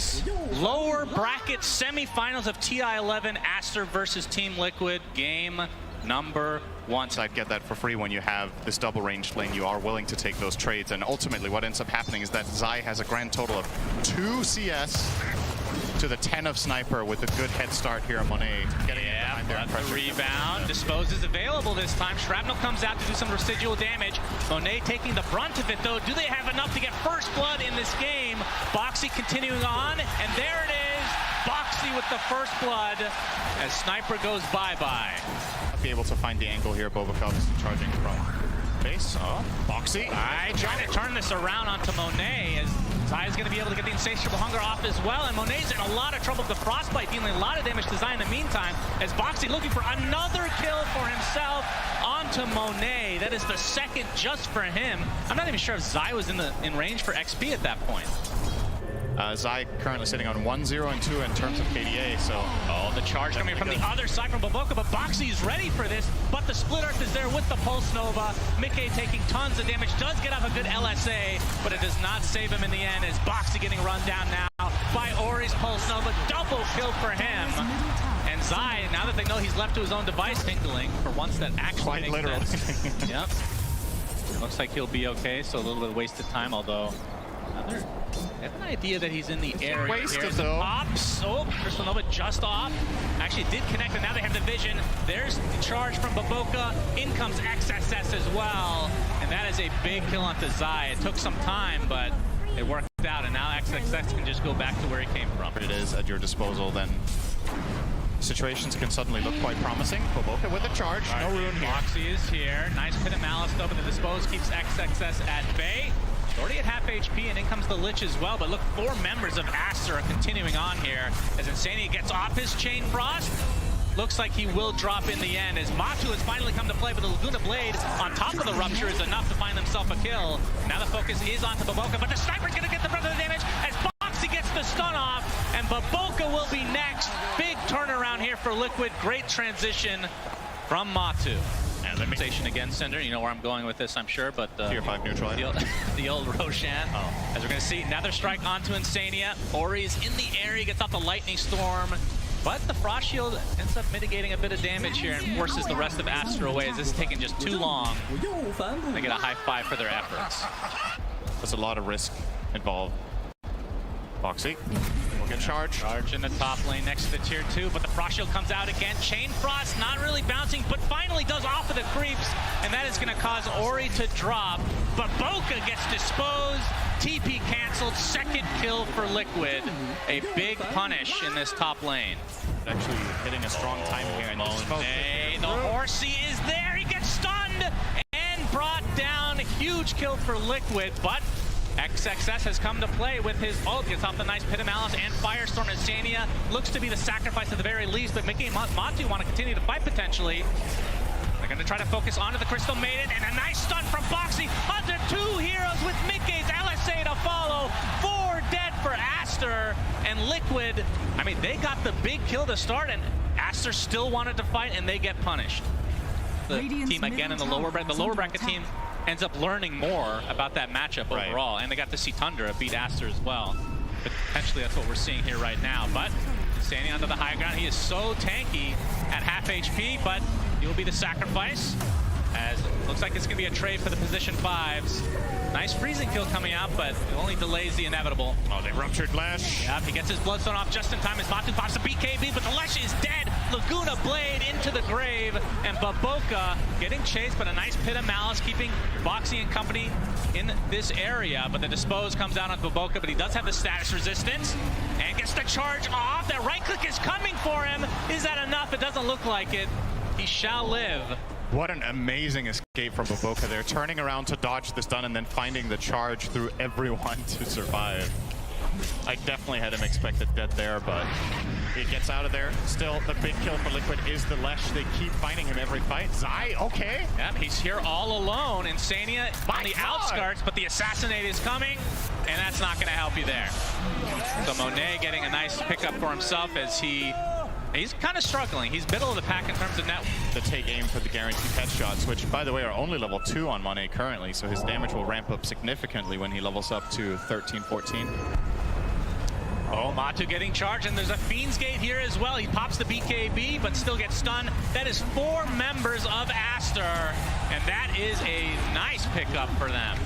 is lower bracket semifinals of TI11 Aster versus Team Liquid, game number 1. So I'd get that for free when you have this double ranged lane. You are willing to take those trades, and ultimately what ends up happening is that Zai has a grand total of 2 CS to the 10 of Sniper with a good head start here on Monet. Getting it behind there. The rebound. Dispose is available this time. Shrapnel comes out to do some residual damage. Monet taking the brunt of it, though. Do they have enough to get first blood in this game? Boxy continuing on, and there it is. Boxy with the first blood as Sniper goes bye-bye. Be able to find the angle here. Bobakov is charging from base. Oh, Boxy. Trying to turn this around onto Monet as Zai is going to be able to get the insatiable hunger off as well, and Monet's in a lot of trouble with the frostbite, dealing a lot of damage to Zai in the meantime, as Boxy looking for another kill for himself onto Monet. That is the second just for him. I'm not even sure if Zai was in range for XP at that point. Zai currently sitting on 1-0 and 2 in terms of KDA, so... Oh, the charge coming from the other side from Baboka, but Boxy is ready for this, but the Split Earth is there with the Pulse Nova. Mickey taking tons of damage, does get off a good LSA, but it does not save him in the end, as Boxy getting run down now by Ori's Pulse Nova. Double kill for him. And Zai, now that they know he's left to his own device, tinkling, for once that actually quite literally. Sense. Yep. Looks like he'll be okay, so a little bit of wasted time, although... I have an idea that he's in the area. Wasted though. Pops. Oh, Crystal Nova just off. Actually did connect, and now they have the vision. There's the charge from Baboka. In comes XSS as well. And that is a big kill onto Zai. It took some time, but it worked out. And now XSS can just go back to where he came from. It is at your disposal, then situations can suddenly look quite promising. Baboka with a charge. No ruin here. Boxy is here. Nice Pit of Malice though, but the Dispose keeps XSS at bay. Already at half HP, and in comes the Lich as well. But look, 4 members of Aster are continuing on here as Insania gets off his Chain Frost. Looks like he will drop in the end as Matu has finally come to play, but the Laguna Blade on top of the Rupture is enough to find himself a kill. Now the focus is onto Baboka, but the Sniper's going to get the brunt of the damage as Boxy gets the stun off, and Baboka will be next. Big turnaround here for Liquid. Great transition from Matu. Station again, Cinder. You know where I'm going with this, I'm sure, but Tier 5 neutral. The old Roshan. As we're going to see another strike onto Insania. Ori's in the area, gets off the Lightning Storm, but the Frost Shield ends up mitigating a bit of damage here and forces the rest of Aster away, as this is taking just too long. They get a high five for their efforts. There's a lot of risk involved. Boxy will get charged. Charge in the top lane next to the tier 2, but the Frost Shield comes out again. Chain Frost not really bouncing, but finally does off of the creeps, and that is going to cause Ori to drop. But Baboka gets disposed. TP canceled. Second kill for Liquid. A big punish in this top lane. Actually hitting a strong timing here. Monet, the Horsey is there. He gets stunned and brought down. Huge kill for Liquid, but XXS has come to play with his ult. Gets off the nice Pit of Malice and Firestorm. Insania looks to be the sacrifice at the very least, but Mickey and Matu want to continue to fight potentially. They're going to try to focus onto the Crystal Maiden, and a nice stun from Boxy onto 2 heroes with Mickey's LSA to follow. 4 dead for Aster, and Liquid, I mean, they got the big kill to start, and Aster still wanted to fight, and they get punished. The team again in the lower bracket team ends up learning more about that matchup overall, and they got to see Tundra beat Aster as well. But potentially that's what we're seeing here right now. But standing onto the high ground, he is so tanky at half HP, but he will be the sacrifice, as it looks like it's going to be a trade for the position 5s. Nice freezing kill coming out, but it only delays the inevitable. Oh, they ruptured Lesh. Yep, he gets his Bloodstone off just in time as Matu pops the BKB, but the Lesh is dead. Laguna Blade into the grave, and Baboka getting chased, but a nice Pit of Malice keeping Boxy and company in this area. But the Dispose comes out on Baboka, but he does have the status resistance and gets the charge off. That right click is coming for him. Is that enough? It doesn't look like it. He shall live. What an amazing escape from Baboka there, turning around to dodge the stun and then finding the charge through everyone to survive. I definitely had him expected dead there, but he gets out of there. Still, the big kill for Liquid is the Lesh. They keep finding him every fight. Zai, okay. Yep, he's here all alone. Insania on the outskirts, but the Assassinate is coming, and that's not going to help you there. So Monet getting a nice pickup for himself as he's kind of struggling. He's middle of the pack in terms of net. The take aim for the guaranteed headshots, which, by the way, are only level 2 on Monet currently, so his damage will ramp up significantly when he levels up to 13, 14. Oh my. Matu getting charged, and there's a Fiend's Gate here as well. He pops the BKB, but still gets stunned. That is 4 members of Aster, and that is a nice pickup for them.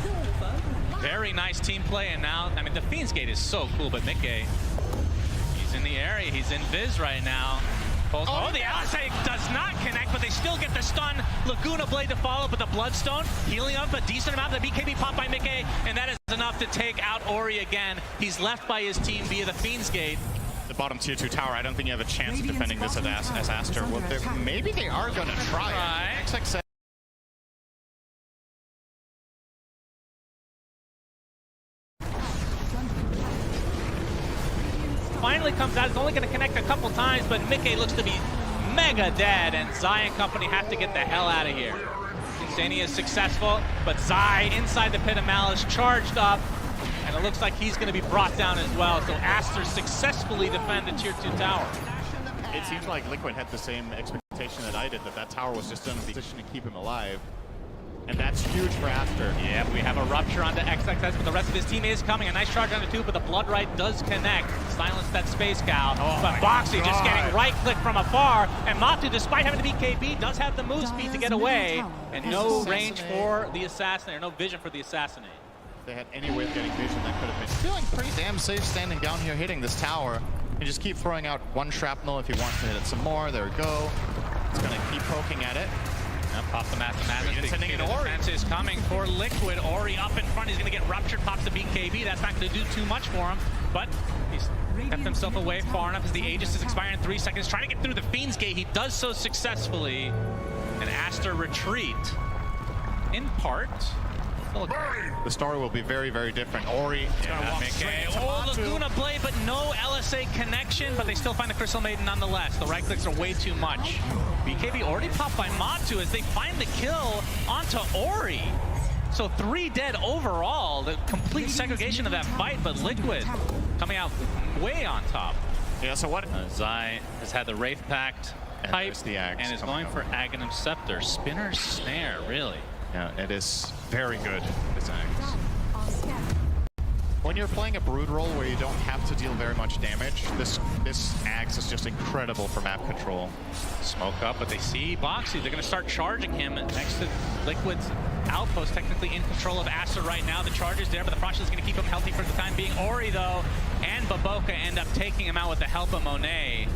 Very nice team play, and now, I mean, the Fiend's Gate is so cool, but Mickey, he's in the area. He's in Viz right now. Oh, the LSA does not connect, but they still get the stun. Laguna Blade to follow, but the Bloodstone healing up a decent amount. The BKB pop by Mickey, and that is enough to take out Ori again. He's left by his team via the Fiend's Gate. The bottom tier 2 tower, I don't think you have a chance of defending this as Aster. Well, maybe they are going to try it. XXS finally comes out. It's only going to connect a couple times, but Mickey looks to be mega dead, and Zai and company have to get the hell out of here. Insania is successful, but Zai inside the Pit of Malice charged up, and it looks like he's going to be brought down as well. So Aster successfully defend the tier 2 tower. It seems like Liquid had the same expectation that I did, that tower was just in a position to keep him alive. And that's huge for Aster. Yeah, we have a rupture onto XXS, but the rest of his team is coming. A nice charge onto 2, but the Blood Right does connect. Silence that Space Cow. But Boxy just getting right click from afar. And Matu, despite having the BKB, does have the move speed to get away. And no range for the Assassinate, or no vision for the Assassinate. If they had any way of getting vision, that could have been feeling pretty damn safe standing down here hitting this tower. And just keep throwing out one shrapnel if he wants to hit it some more. There we go. He's going to keep poking at it. Pop the Mathematics. Big defense is coming for Liquid. Ori up in front. He's going to get ruptured. Pops the BKB. That's not going to do too much for him. But he's kept himself away far enough as the Aegis is expiring in 3 seconds. Trying to get through the Fiend's Gate. He does so successfully. And Aster retreat. In part. The story will be very, very different. Ori is going to walk straight into Matu. Laguna Blade, but no LSA connection, but they still find the Crystal Maiden nonetheless. The right clicks are way too much. BKB already popped by Matu as they find the kill onto Ori. So 3 dead overall. The complete segregation of that fight, but Liquid coming out way on top. Yeah, so what? Zai has had the Wraith Pact type and is going for Aghanim Scepter. Spinner Snare, really. Yeah, it is very good, this axe. When you're playing a Brood role where you don't have to deal very much damage, this axe is just incredible for map control. Smoke up, but they see Boxy. They're going to start charging him next to Liquid's outpost, technically in control of Aster right now. The charge is there, but the Frost is going to keep him healthy for the time being. Ori, though, and Baboka end up taking him out with the help of Monet.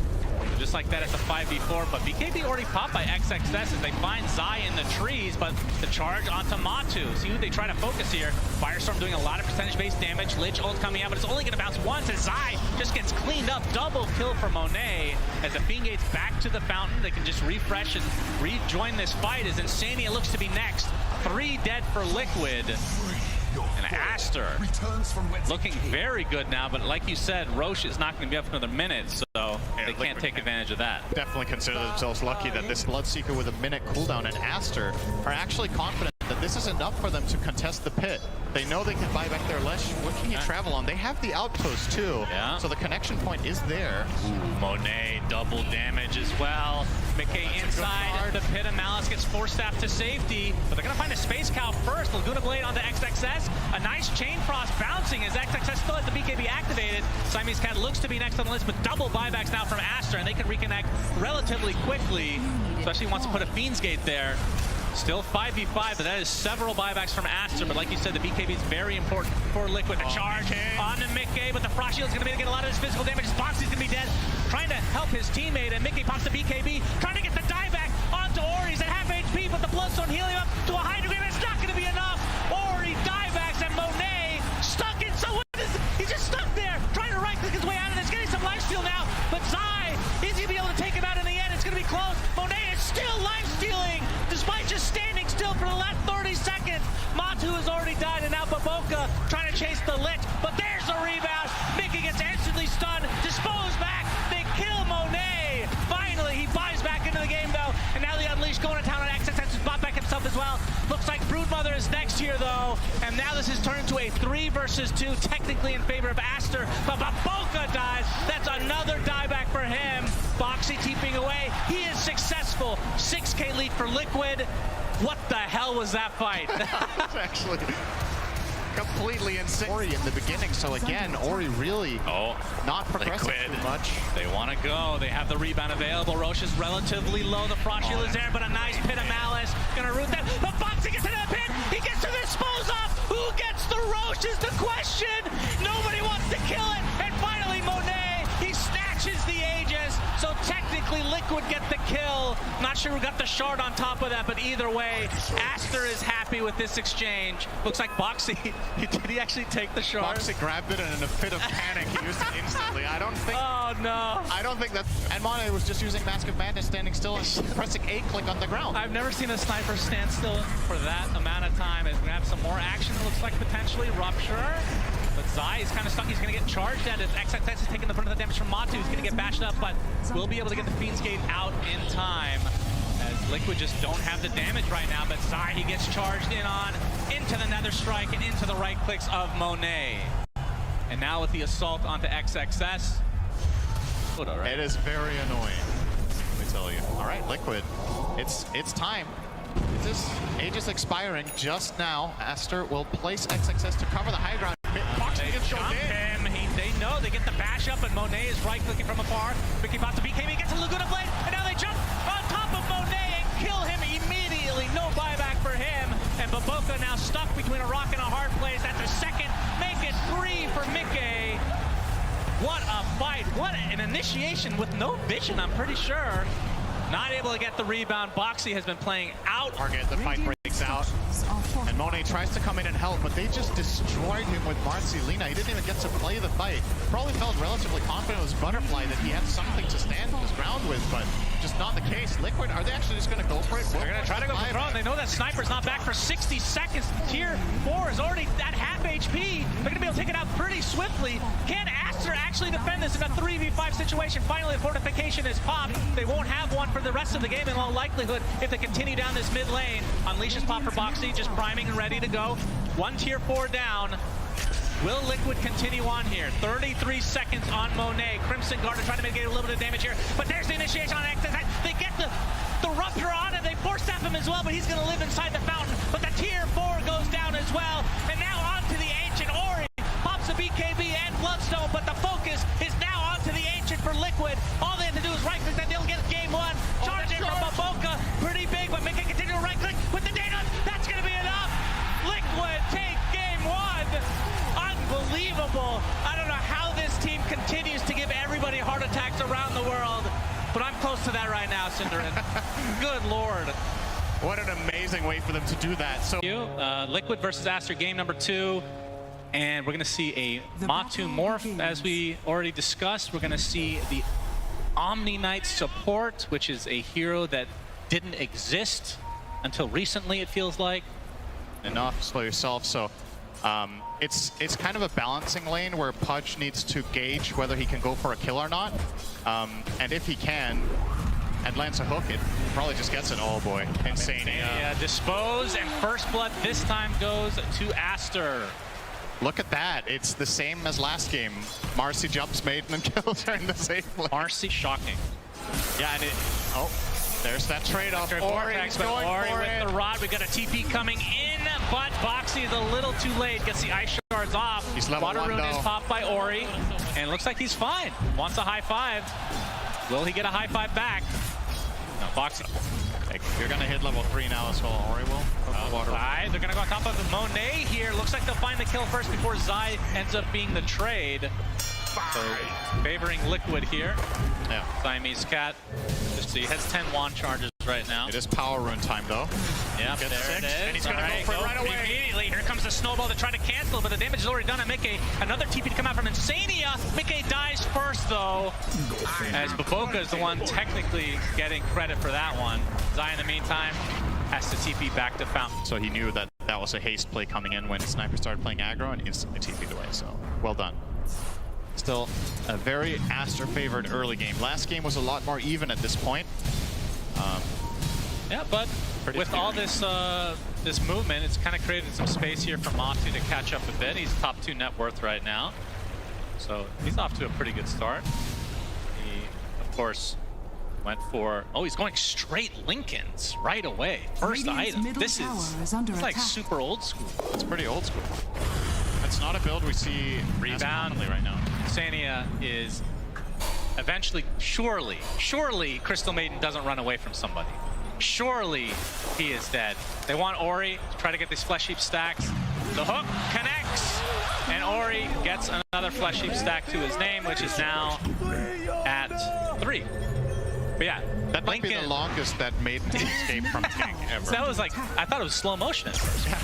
Just like that at the 5v4, but BKB already popped by XXS as they find Zai in the trees, but the charge onto Matu. See who they try to focus here. Firestorm doing a lot of percentage-based damage. Lich ult coming out, but it's only going to bounce once as Zai just gets cleaned up. Double kill for Monet as the Fiend Gate's back to the fountain. They can just refresh and rejoin this fight as Insania looks to be next. 3 dead for Liquid. And Aster looking very good now, but like you said, Roche is not going to be up for another minute, so they can't take advantage of that. Definitely consider themselves lucky that this Bloodseeker with a minute cooldown and Aster are actually confident that this is enough for them to contest the pit. They know they can buy back their Lesh. What can you travel on? They have the outpost too, so the connection point is there. Ooh, Monet double damage as well. Mickey inside the Pit of Malice gets Force Staff to safety, but they're going to find a Space Cow first. Laguna Blade onto XXS. A nice Chain Frost bouncing as XXS still has the BKB activated. Siamese Cat looks to be next on the list, but double buybacks now from Aster, and they can reconnect relatively quickly, especially once to put a Fiend's Gate there. Still 5v5, but that is several buybacks from Aster. But like you said, the BKB is very important for Liquid. The charge on to Mickey, but the Frost Shield's going to be able to get a lot of his physical damage. Boxy's going to be dead, trying to help his teammate, and Mickey pops the BKB, trying to get the dieback onto Ori. He's at half HP, but the Bloodstone healing up to a high degree, but it's not going to be enough. Ori diebacks, and Monet stuck in. So what is, he's just stuck there, trying to right-click his way out of this, getting some lifesteal now, but Zai, is he going to be able to take him out in the end? It's going to be close. Monet is still lifestealing, despite just standing still for the last 30 seconds. Matu has already died, and now Baboka trying to chase the Lich, but there's a rebound. Mickey gets instantly stunned, disposed back, they kill Monet. Finally, he buys back into the game, though, and now the Unleashed going to town on XXS has bought back himself as well. Looks like Broodmother is next here, though, and now this has turned into a 3 versus 2, technically in favor of Aster, but Baboka dies. That's another dieback for him. Boxy keeping away. He is successful. 6K lead for Liquid. What the hell was that fight? Actually, completely insane. Ori in the beginning, so again, Ori really not progressing too much. They want to go. They have the rebound available. Roche is relatively low. The frost shield is there, but a nice pit of malice. Gonna root them. The Foxy gets into the pit. He gets to dispose of. Who gets the Roche is the question. Nobody wants to kill it. And finally, Monet, he snatches the Aegis. So technically, Liquid get the kill. Not sure who got the shard on top of that, but either way, Aster is happy with this exchange. Looks like Boxy, did he actually take the shard? Boxy grabbed it and in a fit of panic, he used it instantly. I don't think... Oh, no. I don't think that... And Monet was just using Mask of Madness, standing still and pressing A-click on the ground. I've never seen a sniper stand still for that amount of time. It's gonna have some more action, it looks like potentially Rupture. But Zai is kind of stuck. He's going to get charged at it. XXX is taking the brunt of the damage from Matu. He's going to get bashed up, but will be able to get the Fiend's Gate out in time. As Liquid just don't have the damage right now, but Zai, he gets charged in on, into the Nether Strike and into the right clicks of Monet. And now with the assault onto XXS. It is very annoying, let me tell you. All right, Liquid, it's time. This Aegis expiring just now. Aster will place XXS to cover the high ground. They jump him. They know they get the bash up, and Monet is right-clicking from afar. Vicky pops the BKB, gets a Laguna Blade, and now they jump on top of Monet and kill him immediately. No buyback for him, and Baboka now stuck between a rock and a hard place. That's a second. Make it 3 for Mickey. What a fight. What an initiation with no vision, I'm pretty sure. Not able to get the rebound. Boxy has been playing out. Target, the fight breaks out. And Monet tries to come in and help, but they just destroyed him with Marcelina. He didn't even get to play the fight. Probably felt relatively confident it was Butterfly that he had something to stand his ground with, but just not the case. Liquid, are they actually just going to go for it? They're going to try to go for the throne. They know that Sniper's not back for 60 seconds. Tier 4 is already at half HP. They're going to be able to take it out pretty swiftly. Can Aster actually defend this in a 3v5 situation? Finally, the fortification is popped. They won't have one for the rest of the game in all likelihood if they continue down this mid lane. Unleashes pop for Boxy, just priming and ready to go. One tier 4 down. Will Liquid continue on here? 33 seconds on Monet. Crimson Guard trying to mitigate a little bit of damage here, but there's the initiation on XXX. They get the Rupture on it. They force tap him as well, but he's going to live inside the fountain. But the tier 4 goes down as well. And now onto the Ancient. Ori pops a BKB and Bloodstone, but the focus is now onto the Ancient for Liquid. All they have to do is right-click that they'll get game 1. Charge in from Baboka. Pretty big, but make it continue to right-click with the data. That's going to be enough. Liquid take game 1. Unbelievable. I don't know how this team continues to give everybody heart attacks around the world, but I'm close to that right now, Cinderin. Good Lord. What an amazing way for them to do that. So Liquid versus Aster, game number 2. And we're going to see a Matu morph, as we already discussed. We're going to see the Omni Knight support, which is a hero that didn't exist until recently, it feels like. Enough, slow yourself. So it's kind of a balancing lane where Pudge needs to gauge whether he can go for a kill or not. And if he can, and lands a hook, it probably just gets it. Oh boy, insane. Yeah, dispose, and first blood this time goes to Aster. Look at that. It's the same as last game. Marcy jumps, made, and then kills her in the same place. Marcy, shocking. Yeah, and there's that trade-off. Ori with the rod. We got a TP coming in, but Boxy is a little too late. Gets the ice shards off. He's level Water 1 Rune though. is popped by Ori, and it looks like he's fine. Wants a high 5. Will he get a high 5 back? No, Boxy. You're gonna hit level 3 now as well. Ori will. Zai, they're gonna go on top of Monet here. Looks like they'll find the kill first before Zai ends up being the trade. So favoring Liquid here. Yeah. Siamese Cat. Just see, he has 10 wand charges right now. It is power rune time though. Yeah, there it is. And he's gonna go for it right away. Immediately, here comes the snowball to try to cancel, but the damage is already done on Mickey. Another TP to come out from Insania. Mickey dies first though, as Baboka is the one technically getting credit for that one. Zai in the meantime has to TP back to Fountain. So he knew that that was a haste play coming in when Sniper started playing aggro and instantly TP'd away, so well done. Still a very Aster favored early game. Last game was a lot more even at this point. Yeah, but with all this this movement, it's kind of created some space here for Matu to catch up a bit. He's top 2 net worth right now, so he's off to a pretty good start. He, of course, went for... Oh, he's going straight Lincolns right away. First item. This is like super old school. It's pretty old school. It's not a build we see Rebound right now. Sania is eventually, surely Crystal Maiden doesn't run away from somebody. Surely he is dead. They want Ori to try to get these Flesh Heap stacks. The hook connects, and Ori gets another Flesh Heap stack to his name, which is now at 3. But yeah, that might be the longest that Maiden escape from King ever. That was like, I thought it was slow motion at first. Yeah.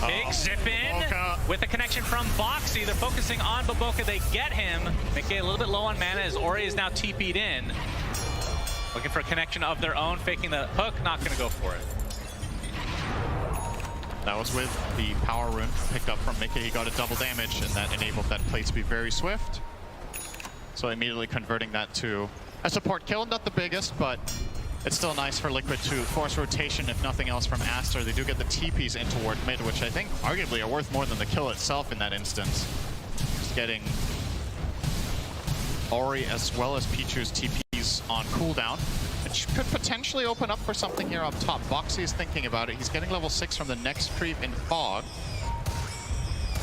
Big zip in with a connection from Boxy. They're focusing on Baboka. They get him. Make it a little bit low on mana as Ori is now TP'd in. Looking for a connection of their own, faking the hook, not going to go for it. That was with the power rune picked up from Mickey. He got a double damage, and that enabled that play to be very swift. So immediately converting that to a support kill. Not the biggest, but it's still nice for Liquid to force rotation, if nothing else, from Aster. They do get the TPs in toward mid, which I think arguably are worth more than the kill itself in that instance. Just getting Ori as well as Pichu's TPs on cooldown, which could potentially open up for something here up top. Boxy is thinking about it. He's getting level 6 from the next creep in Fog.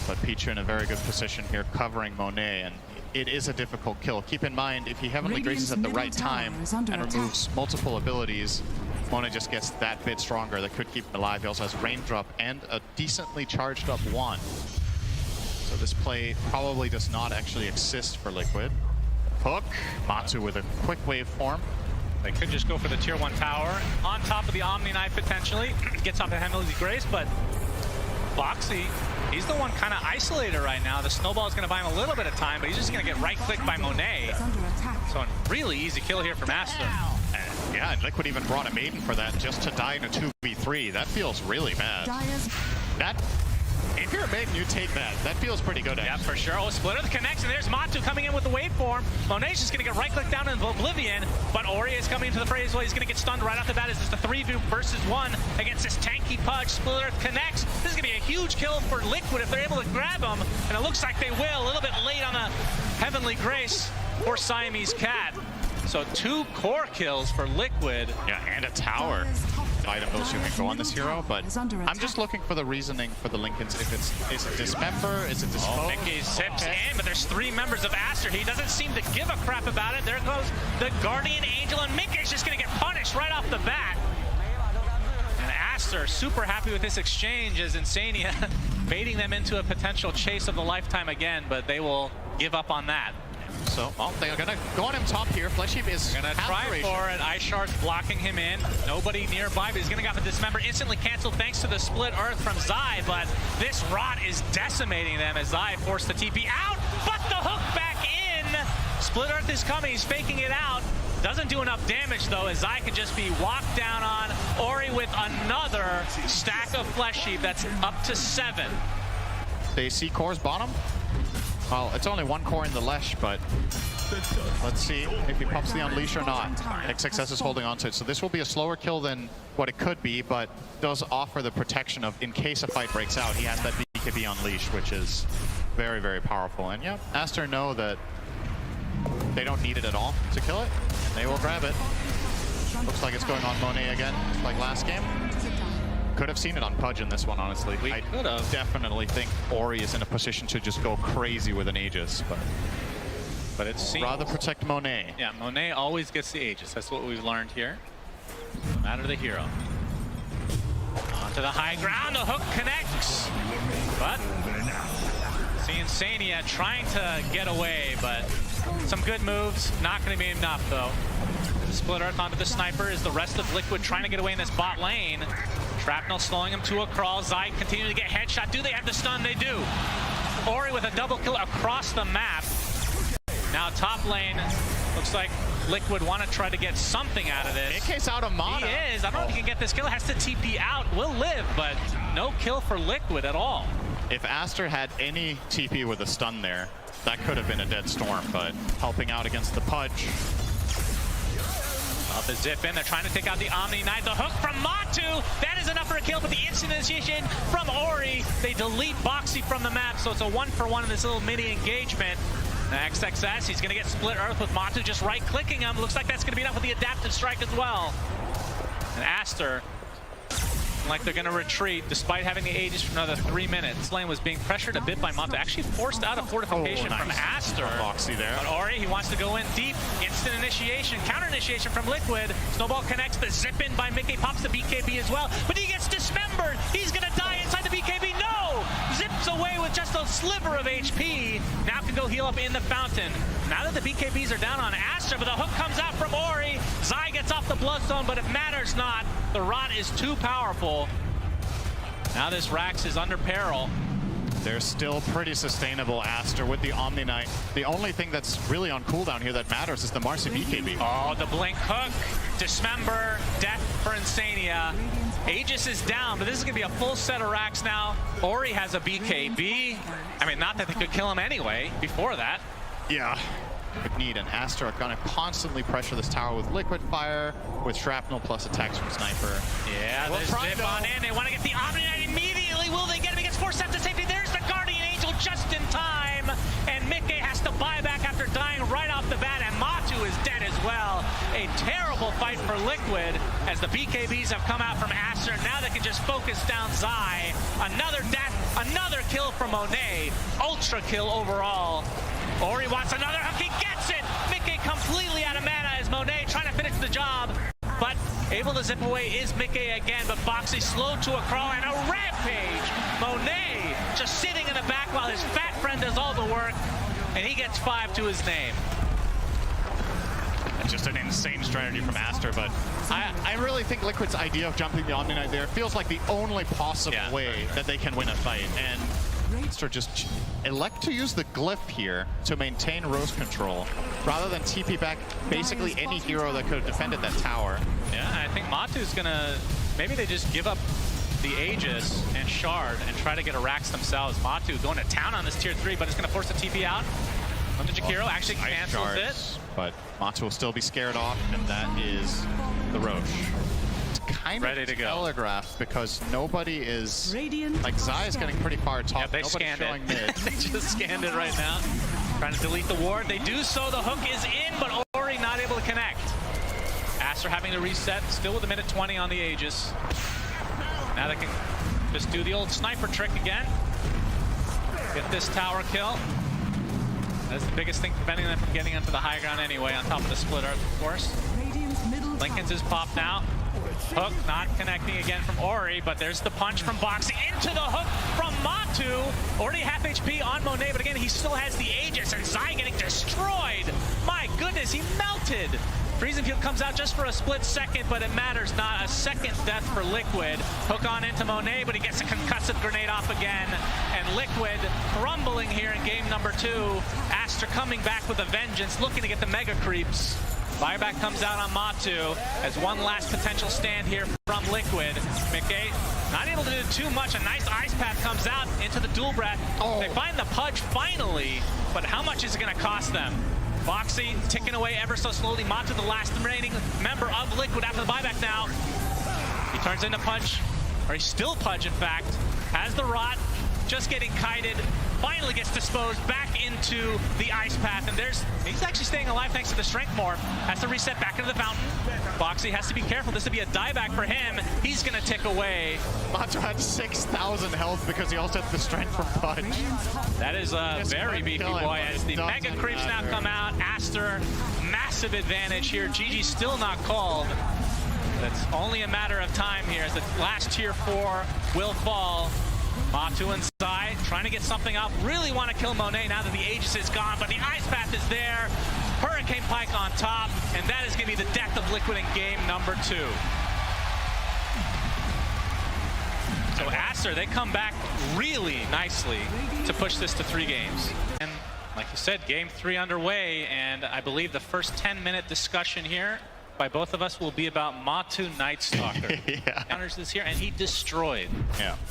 But Pichu in a very good position here, covering Monet, and it is a difficult kill. Keep in mind, if he Heavenly Graces at the right time and removes multiple abilities, Monet just gets that bit stronger. That could keep him alive. He also has Raindrop and a decently charged up wand. So this play probably does not actually exist for Liquid. Hook, Matsu with a quick wave form. They could just go for the tier 1 tower on top of the Omni Knife potentially. Gets off the Heavenly Grace, but Boxy, he's the one kind of isolated right now. The snowball is going to buy him a little bit of time, but he's just going to get right-clicked by Monet. So a really easy kill here from Aster. And yeah, and Liquid even brought a Maiden for that just to die in a 2v3. That feels really bad. That, if you're a Maiden, you take that. That feels pretty good, actually. Yeah, for sure. Oh, Splitter the connection. There's Matu coming in with the waveform. Monet's just going to get right-clicked down in Oblivion, but Ori is coming into the fray as well. He's going to get stunned right off the bat. It's just a 3 versus 1 against this tanky Pudge. Splitter connects. This is going to be a huge kill for Liquid if they're able to grab him, and it looks like they will. A little bit late on the Heavenly Grace for Siamese Cat. So 2 core kills for Liquid. Yeah, and a tower. Item those who can go on this hero, but I'm just looking for the reasoning for the Lincolns. If is it Dismember, is it Dispose? Oh, Mickey zips in, but there's 3 members of Aster. He doesn't seem to give a crap about it. There goes the Guardian Angel, and Mickey's just gonna get punished right off the bat. And Aster super happy with this exchange as Insania baiting them into a potential chase of the lifetime again, but they will give up on that. So, well, they're gonna go on him top here. Flesh Heap is gonna try for it. Ice Shard's blocking him in. Nobody nearby, but he's gonna go for Dismember. Instantly canceled thanks to the split earth from Zai, but this rot is decimating them as Zai forced the TP out, but the hook back in. Split earth is coming. He's faking it out. Doesn't do enough damage though, as Zai can just be walked down on. Ori with another stack of Flesh Heap. That's up to 7. They see Core's bottom. Well, it's only 1 core in the Lesh, but let's see if he pops the Unleash or not. XXS is holding on to it, so this will be a slower kill than what it could be, but does offer the protection of, in case a fight breaks out, he has that BKB Unleash, which is very, very powerful. And yeah, Aster know that they don't need it at all to kill it, and they will grab it. Looks like it's going on Monet again, like last game. Could have seen it on Pudge in this one, honestly. We could have. Definitely think Ori is in a position to just go crazy with an Aegis, but it's rather protect Monet. Yeah, Monet always gets the Aegis. That's what we've learned here. No matter the hero. Onto the high ground, the hook connects. But see Insania trying to get away, but some good moves. Not going to be enough though. Split Earth onto the sniper is the rest of Liquid trying to get away in this bot lane. Shrapnel slowing him to a crawl. Zai continuing to get headshot. Do they have the stun? They do. Ori with a double kill across the map. Now top lane, looks like Liquid want to try to get something out of this. AK's out of mana. He is. I don't know if he can get this kill. Has to TP out. Will live, but no kill for Liquid at all. If Aster had any TP with a stun there, that could have been a dead storm, but helping out against the Pudge. The zip in, they're trying to take out the Omni Knight. The hook from Matu, that is enough for a kill, but the instant initiation from Ori, they delete Boxy from the map, so it's a 1-for-1 in this little mini engagement. Now XXS, he's gonna get Split Earth with Matu just right-clicking him. Looks like that's gonna be enough with the adaptive strike as well. And Aster Looking like they're going to retreat despite having the Aegis for another 3 minutes. This lane was being pressured a bit by Mata. Actually forced out a fortification from Aster. Foxy there. But Ori, he wants to go in deep. Instant initiation, counter initiation from Liquid. Snowball connects the zip in by Mickey, pops the BKB as well. But he gets dismembered. He's going to die inside the BKB. No! Zips away with just a sliver of HP. Now can go heal up in the fountain. Now that the BKBs are down on Aster, but the hook comes out from Ori. Zai gets off the Bloodstone, but it matters not. The rot is too powerful. Now this Rax is under peril. They're still pretty sustainable, Aster, with the Omni Knight. The only thing that's really on cooldown here that matters is the Marcy BKB. Oh, the blink hook, dismember, death for Insania. Aegis is down, but this is going to be a full set of racks now. Ori has a BKB. I mean, not that they could kill him anyway before that. Yeah. Would need an Aster are gonna constantly pressure this tower with liquid fire, with shrapnel plus attacks from sniper. Yeah, the zip on in. They want to get the Omni Knight immediately. Will they get him? He gets 4 steps to safety. There's the Guardian Angel just in time. And Mickey has to buy back after dying right off the bat. And Matu is dead as well. A terrible fight for Liquid as the BKBs have come out from Aster. Now they can just focus down Zai. Another death, another kill from Monet. Ultra kill overall. Ori wants another hook, he gets it! Mickey completely out of mana as Monet trying to finish the job, but able to zip away is Mickey again, but Foxy slowed to a crawl and a rampage! Monet just sitting in the back while his fat friend does all the work, and he gets 5 to his name. It's just an insane strategy from Aster, but I really think Liquid's idea of jumping the Omni Knight there feels like the only possible way that they can win a fight, and Aster just elect to use the glyph here to maintain Rose control, rather than TP back basically any hero that could have defended that tower. Yeah, I think Matu's gonna, maybe they just give up the Aegis and Shard and try to get a Rax themselves. Matu going to town on this tier 3, but it's gonna force the TP out. Under Jakiro actually cancels it. But Matu will still be scared off, and that is the Roche. Kind ready of to go. Telegraphed because nobody is like Zai is getting pretty far top. Yeah, they scanned it. Mid. They just scanned it right now. Trying to delete the ward. They do so. The hook is in, but Ori not able to connect. Aster having to reset. Still with a minute 20 on the Aegis. Now they can just do the old sniper trick again. Get this tower kill. That's the biggest thing preventing them from getting onto the high ground anyway. On top of the splitter, of course. Linken's is popped now. Hook not connecting again from Ori, but there's the punch from Boxy into the hook from Matu. Already half HP on Monet, but again, he still has the Aegis, and Zai getting destroyed. My goodness, he melted. Freezing Field comes out just for a split second, but it matters not. A second death for Liquid. Hook on into Monet, but he gets a concussive grenade off again. And Liquid crumbling here in game number 2. Aster coming back with a vengeance, looking to get the mega creeps. Buyback comes out on Matu as one last potential stand here from Liquid. Mickey not able to do too much. A nice ice path comes out into the dual breath. They find the Pudge finally, but how much is it going to cost them? Boxy ticking away ever so slowly. Matu, the last remaining member of Liquid after the buyback now. He turns into Pudge, or he's still Pudge in fact. Has the rot, just getting kited. Finally gets disposed back into the ice path, and he's actually staying alive thanks to the strength morph. Has to reset back into the fountain. Boxy has to be careful. This would be a dieback for him. He's gonna tick away. Matu had 6,000 health because he also had the strength from Pudge. That is a very beefy boy as the mega creeps now come out. Aster, massive advantage here. GG still not called. That's only a matter of time here as the last tier 4 will fall. Matu and Zai trying to get something up. Really want to kill Monet now that the Aegis is gone, but the ice path is there. Hurricane Pike on top, and that is going to be the death of Liquid in game number 2. So Aster, they come back really nicely to push this to 3 games. And like you said, game 3 underway, and I believe the first 10-minute discussion here by both of us will be about Matu Night Stalker. Counters this here, and he destroyed.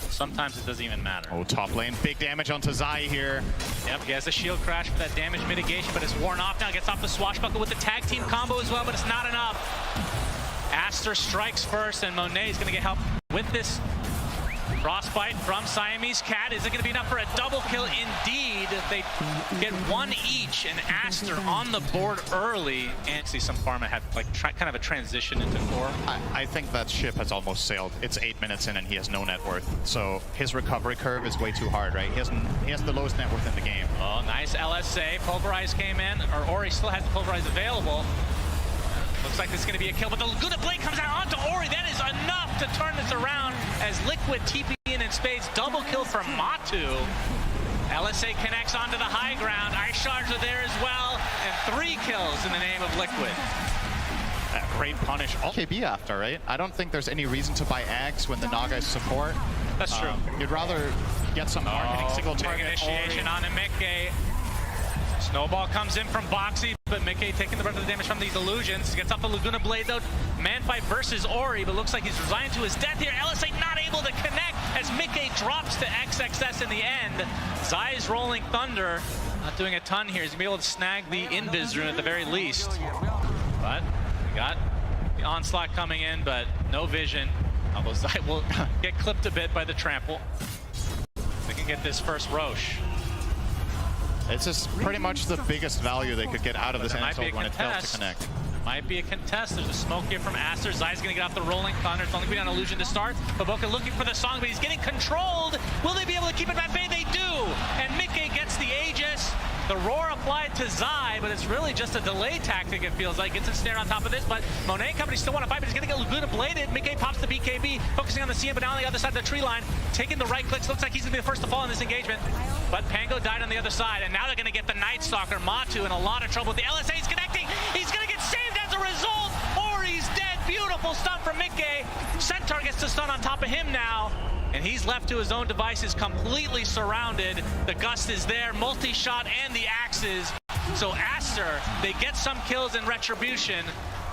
Sometimes it doesn't even matter. Oh, top lane, big damage onto Zai here. Yep, he has a shield crash for that damage mitigation, but it's worn off now. Gets off the swashbuckle with the tag team combo as well, but it's not enough. Aster strikes first, and Monet is going to get help with this Frostbite from Siamese Cat. Is it going to be enough for a double kill? Indeed. They get one each, and Aster on the board early. And see some Pharma have like kind of a transition into core. I think that ship has almost sailed. It's 8 minutes in and he has no net worth. So his recovery curve is way too hard, right? He has the lowest net worth in the game. Oh, nice LSA. Pulverize came in, or Ori still has the Pulverize available. Looks like this is going to be a kill, but the Laguna Blade comes out onto Ori. That is enough to turn this around as Liquid TP in spades. Double kill for Matu. LSA connects onto the high ground. Ice Shards are there as well, and 3 kills in the name of Liquid. Great punish. KB after, right? I don't think there's any reason to buy Ags when the Naga is support. That's true. You'd rather get some hard-hitting single target. Initiation on Mickey. Snowball comes in from Boxy, but Mickey taking the brunt of the damage from these illusions. Gets off the Laguna Blade though. Man fight versus Ori, but looks like he's resigned to his death here. LSA not able to connect as Mickey drops to XXS in the end. Zai's Rolling Thunder not doing a ton here. He's gonna be able to snag the Invis rune at the very least. But we got the onslaught coming in, but no vision. Although Zai will get clipped a bit by the trample. They can get this first Roche. It's just pretty much the biggest value they could get out of this insult when it fails to connect. Might be a contest. There's a smoke here from Aster. Zai's gonna get off the Rolling Thunder. It's only been on Illusion to start. Baboka looking for the song, but he's getting controlled. Will they be able to keep it at bay? They do! And Mickey gets the Aegis. The roar applied to Zai, but it's really just a delay tactic, it feels like. Gets a snare on top of this, but Monet Company still want to fight, but he's gonna get Laguna Bladed. Mickey pops the BKB, focusing on the CM, but now on the other side of the tree line, taking the right clicks. Looks like he's gonna be the first to fall in this engagement. But Pango died on the other side, and now they're gonna get the Night Stalker. Matu in a lot of trouble with the LSA. He's connecting. He's gonna get saved as a result. Ori's dead. Beautiful stun from Mickey. Centaur gets to stun on top of him now. And he's left to his own devices, completely surrounded. The Gust is there, multi-shot, and the axes. So Aster, they get some kills in retribution.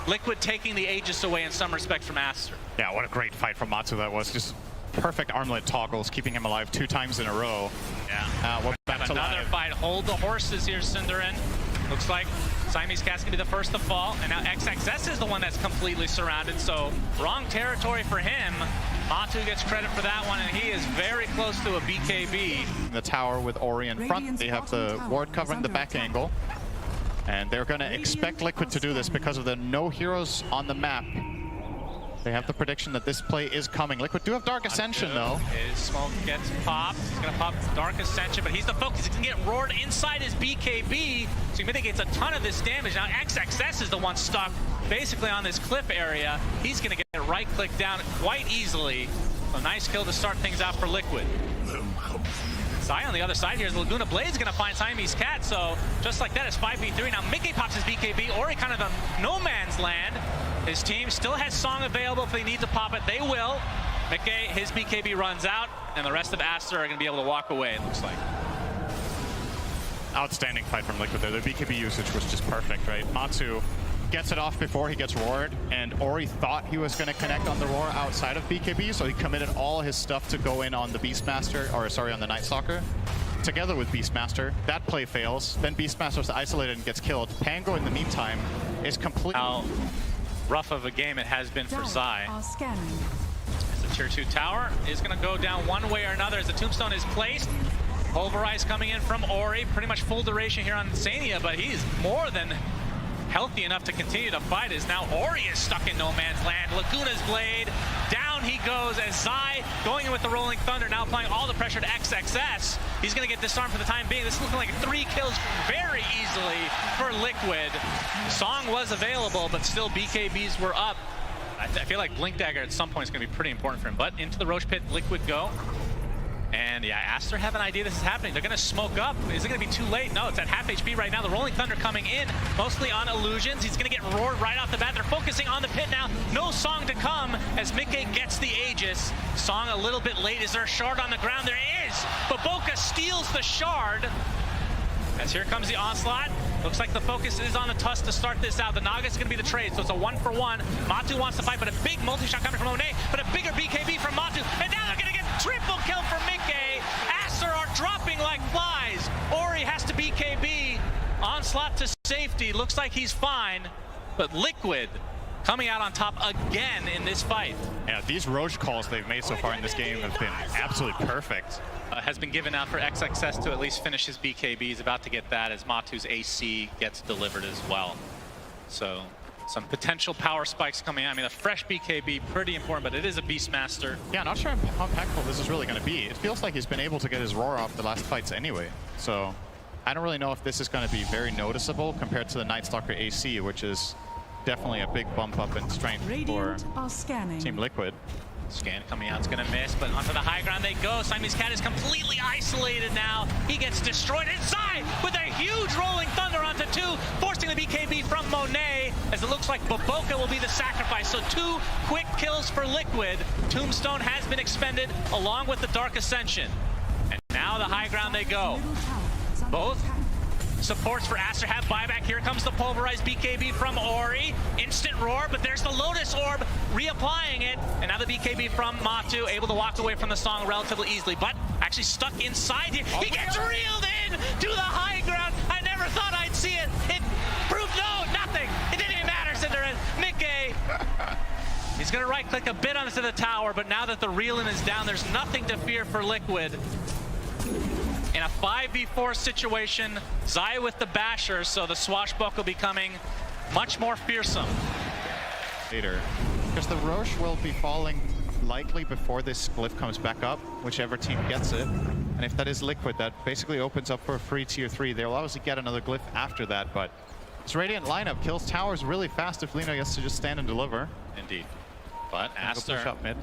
Liquid taking the Aegis away in some respects from Aster. Yeah, what a great fight from Matsu that was. Just perfect armlet toggles, keeping him alive 2 times in a row. Yeah. We're back to another live. fight. Hold the horses here, Cinderin. Looks like Siamese Cat's gonna be the first to fall, and now XXS is the one that's completely surrounded, so wrong territory for him. Matu gets credit for that one, and he is very close to a BKB. The tower with Ori in front, they have the ward covering the back angle, and they're gonna expect Liquid to do this because of the no heroes on the map. They have the prediction that this play is coming. Liquid do have Dark Ascension, though. His smoke gets popped. He's going to pop Dark Ascension, but he's the focus. He's going to get roared inside his BKB, so he mitigates a ton of this damage. Now XXS is the one stuck basically on this cliff area. He's going to get right-click down quite easily. So nice kill to start things out for Liquid. Zai on the other side here is Laguna Blade's going to find Siamese Cat, so just like that, it's 5v3. Now Mickey pops his BKB, Ori kind of the no man's land. His team still has Song available if they need to pop it. They will. Mickey, his BKB runs out, and the rest of Aster are going to be able to walk away, it looks like. Outstanding fight from Liquid there. Their BKB usage was just perfect, right? Matsu gets it off before he gets roared, and Ori thought he was going to connect on the roar outside of BKB, so he committed all his stuff to go in on the Beastmaster, or sorry, on the Night Stalker, together with Beastmaster. That play fails. Then Beastmaster's isolated and gets killed. Pango, in the meantime, is completely... How rough of a game it has been for Zai. The tier 2 tower is going to go down one way or another as the tombstone is placed. Pulverize coming in from Ori, pretty much full duration here on Sania, but he's more than healthy enough to continue to fight as now Ori is stuck in no man's land. Laguna's Blade, down he goes as Zai going in with the Rolling Thunder, now applying all the pressure to XXS. He's going to get disarmed for the time being. This is looking like 3 kills very easily for Liquid. Song was available, but still BKBs were up. I feel like Blink Dagger at some point is going to be pretty important for him, but into the Roche Pit, Liquid go. And yeah, Aster have an idea this is happening. They're going to smoke up. Is it going to be too late? No, it's at half HP right now. The Rolling Thunder coming in, mostly on illusions. He's going to get roared right off the bat. They're focusing on the pit now. No Song to come as Mickey gets the Aegis. Song a little bit late. Is there a shard on the ground? There is. Baboka steals the shard. As here comes the onslaught. Looks like the focus is on the Tusk to start this out. The Naga's going to be the trade, so it's a 1-for-1. Matu wants to fight, but a big multi-shot coming from Monet, but a bigger BKB from Matu. And now they're going to get triple kill for Mickey. Aster are dropping like flies. Ori has to BKB. Onslaught to safety. Looks like he's fine, but Liquid coming out on top again in this fight. Yeah, these Roche calls they've made so far in this game have been absolutely perfect. Has been given out for XXS to at least finish his BKB. He's about to get that as Matu's AC gets delivered as well. So some potential power spikes coming out. I mean, a fresh BKB, pretty important, but it is a Beastmaster. Yeah, not sure how impactful this is really going to be. It feels like he's been able to get his roar off the last fights anyway. So I don't really know if this is going to be very noticeable compared to the Night Stalker AC, which is definitely a big bump up in strength for Team Liquid. Scan coming out, it's gonna miss, but onto the high ground they go. Siamese Cat is completely isolated now. He gets destroyed inside with a huge rolling thunder onto 2, forcing the BKB from Monet, as it looks like Baboka will be the sacrifice. So 2 quick kills for Liquid. Tombstone has been expended along with the Dark Ascension. And now the high ground they go. Both supports for Aster have buyback. Here comes the pulverized BKB from Ori. Instant roar, but there's the Lotus Orb reapplying it. And now the BKB from Matu, able to walk away from the song relatively easily, but actually stuck inside here. He gets reeled in to the high ground. I never thought I'd see it. It proved nothing. It didn't even matter, Cinderin. Mickey. He's gonna right click a bit onto the tower, but now that the reeling is down, there's nothing to fear for Liquid. In a 5v4 situation, Zai with the basher, so the swashbuckle becoming much more fearsome. Later, because the Roche will be falling likely before this glyph comes back up, whichever team gets it. And if that is Liquid, that basically opens up for a free tier 3. They'll obviously get another glyph after that, but this Radiant lineup kills towers really fast if Lino gets to just stand and deliver. Indeed. But Aster, push up mid.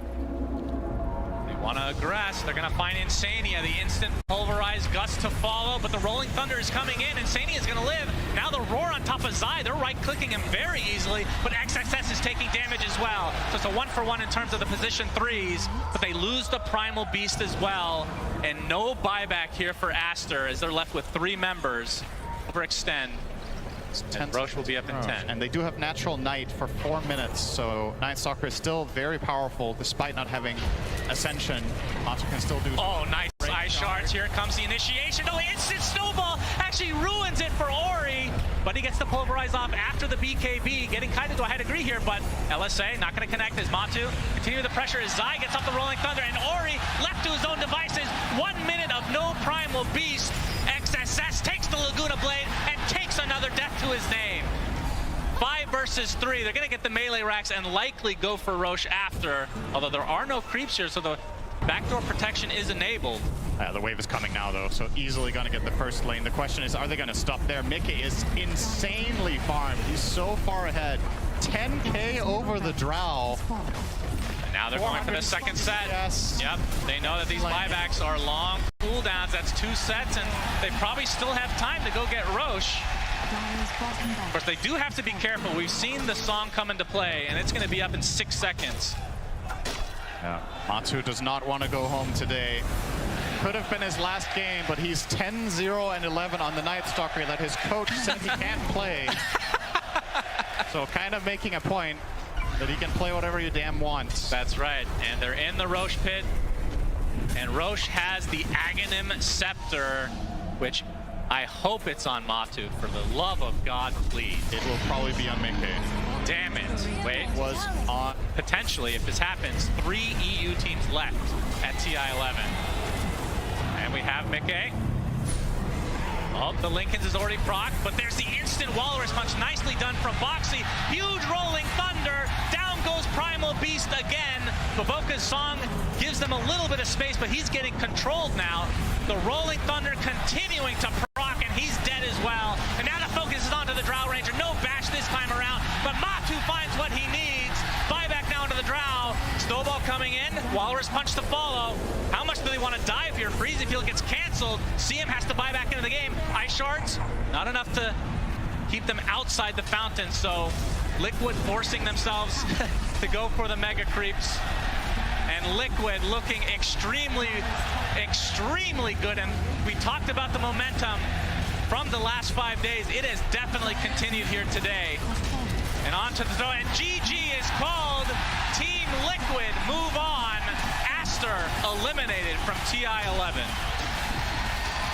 Want to aggress. They're going to find Insania, the instant pulverized gust to follow, but the rolling thunder is coming in. Insania is going to live. Now the roar on top of Zai. They're right-clicking him very easily, but XXS is taking damage as well. So it's a 1-for-1 in terms of the position 3s, but they lose the Primal Beast as well. And no buyback here for Aster as they're left with 3 members. Overextend. And Roche will be up in 10. And they do have Natural Night for 4 minutes, so Night Stalker is still very powerful despite not having Ascension. Matu can still do. Oh, nice Ice Shards. Here comes the initiation. Oh, instant snowball actually ruins it for Ori, but he gets the pulverize off after the BKB, getting kind of to a high degree here, but LSA not going to connect as Matu. Continue the pressure as Zai gets up the rolling thunder, and Ori left to his own devices. 1 minute of no Primal Beast. XSS takes the Laguna Blade and takes another death to his name. 5 versus 3. They're going to get the melee racks and likely go for Roche after, although there are no creeps here, so the backdoor protection is enabled. The wave is coming now, though, so easily going to get the first lane. The question is, are they going to stop there? Mickey is insanely farmed. He's so far ahead. 10k over the Drow. And now they're going for the second set. Yes. Yep, they know that these buybacks are long cooldowns. That's 2 sets, and they probably still have time to go get Roche. Of course, they do have to be careful. We've seen the song come into play, and it's going to be up in 6 seconds. Yeah, Matu does not want to go home today. Could have been his last game, but he's 10-0 and 11 on the Night Stalker that his coach said he can't play. So kind of making a point that he can play whatever you damn want. That's right, and they're in the Roche pit, and Roche has the Aghanim Scepter, which I hope it's on Matu. For the love of God, please. It will probably be on Mickey. Damn it. Wait. It was on. Potentially, if this happens, 3 EU teams left at TI11. And we have Mickey. Oh, the Lincolns is already proc, but there's the instant Walrus Punch. Nicely done from Boxy. Huge rolling thunder. Down goes Primal Beast again. Baboka's song gives them a little bit of space, but he's getting controlled now. The rolling thunder continuing to proc, and he's dead as well. And now the focus is onto the Drow Ranger. No bash this time around, but Matu finds what he needs. Buyback now into the Drow. Snowball coming in. Walrus Punch to follow. How much do they want to dive here? Freezing Field gets canceled. CM has to buy back into the game. Ice Shards, not enough to keep them outside the fountain, so Liquid forcing themselves to go for the mega creeps. And Liquid looking extremely, extremely good. And we talked about the momentum from the last 5 days. It has definitely continued here today. And on to the throw, and GG is called. Team Liquid move on. Aster eliminated from TI11.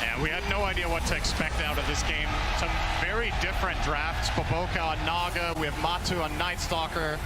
Yeah, Yeah, we had no idea what to expect out of this game. Some very different drafts. Boboka on Naga, we have Matu on Night Stalker,